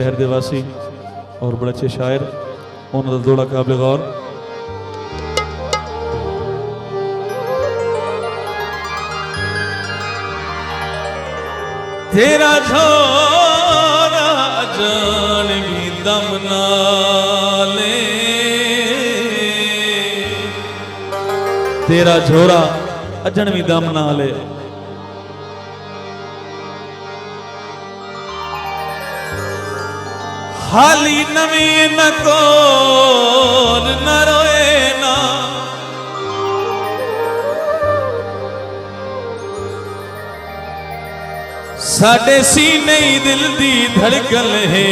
शहर दे वासी और बड़े अच्छे शायर उन्होंने दौड़ा काबिल गौर। तेरा झोरा जान भी दम नाले, तेरा झोरा अजन भी दम नाले। हाली नवी न कोर न रोए ना, साडे सीने ही दिल दी धड़कन है,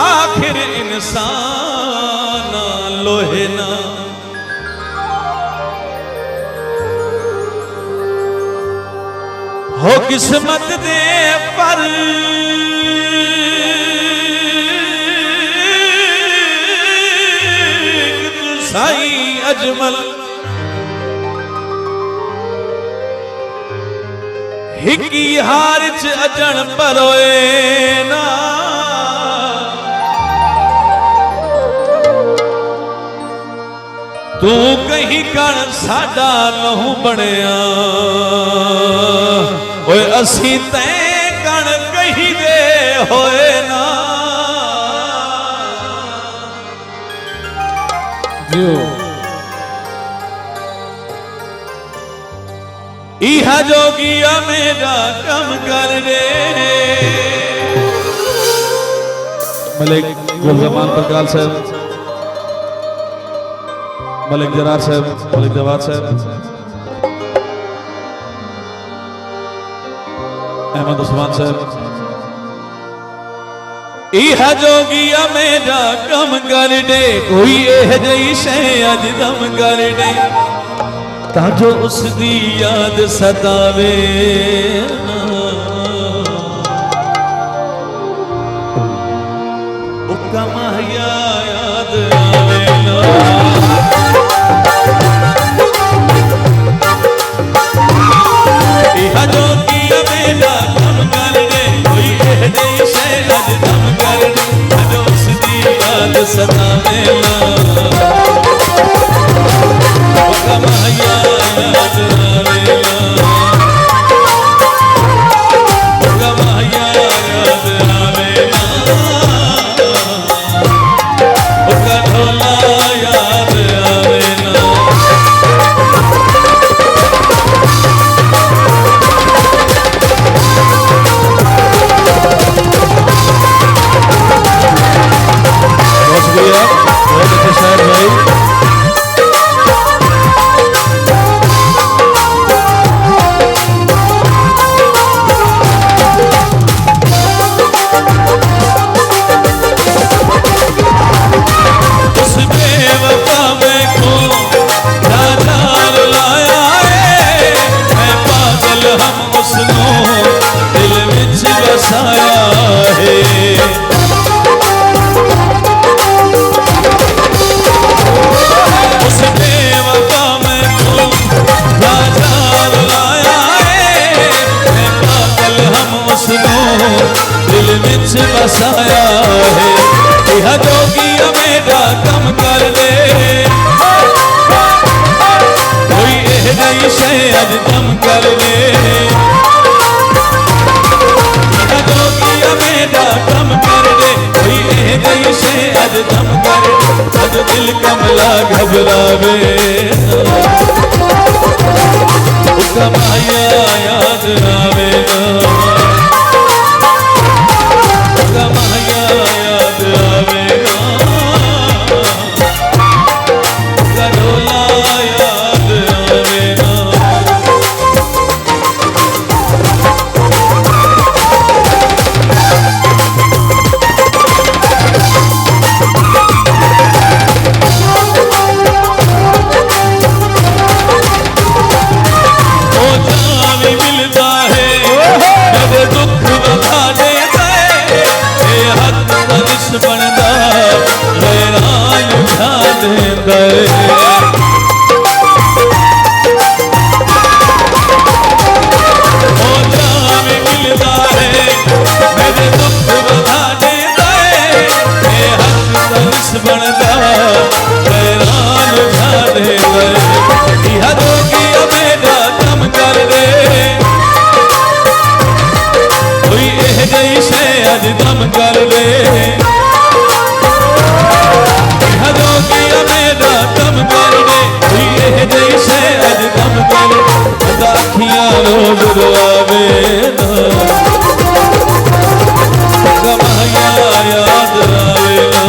आखिर इंसान लोहे ना। हो किस्मत दे पर साई अजमल, हिकी हार च अजन परोए ना। तू कहीं कण साडा नहू बनिया, ओए असी तैं कण कहीं दे होए ना। इहा जोगिया मेरा कम कर दे। मलिक गुलजमान प्रकाल साहब, मलिक जरार साहब, मलिक जवाद साहब, अहमद उस्मान साहब। इहा जोगिया मेरा कम कर दे, कोई एह जई शै अज दम कर दे, ताजो उसदी याद सतावे ना। उकमा याद आवे ना। इहा जोगिया मेरा कम कर दे, कोई एह जई शै अज दम कर दे, ताजो उसदी याद सतावे ना। उकमा याद आवे ना, उकमा याद आवे ना, उका ढोला याद आवे ना। बहुत शुक्रिया, बहुत अच्छे शायर भाई। बसाया है यह जोगिया मेरा कम कर दे, कोई एह जई शै अज दम कर दे। यह जोगिया मेरा कम कर दे, कोई एह जई शै अज दम कर दे, अज दिल कमला घबरावे ना। उकमा याद आवे ना, याद आवे ना, ढोला याद आवे ना। ओ जावी मिलता है कम कर दे जोगिया मेरा कम कर दे कोई एह जई शे अज कम कर बंदा अखियां रोज रोवे ना कमाया याद आवे ना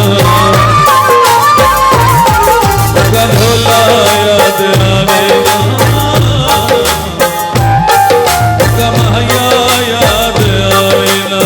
गधोला याद आवे ना कमाया याद आवे ना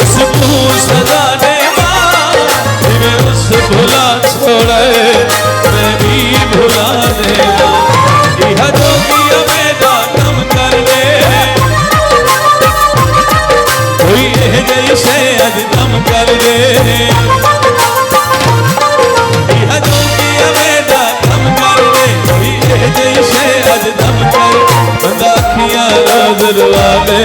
उसको सदा दे उस भुला छोड़े मैं भी भुला देना यह जोगिया मेरा कम कर दे कोई एह जैसे अज कम कर दे यह जोगिया मेरा कम कर दे कोई एह जैसे अज कम कर बंदा अखियां रोज रुआवे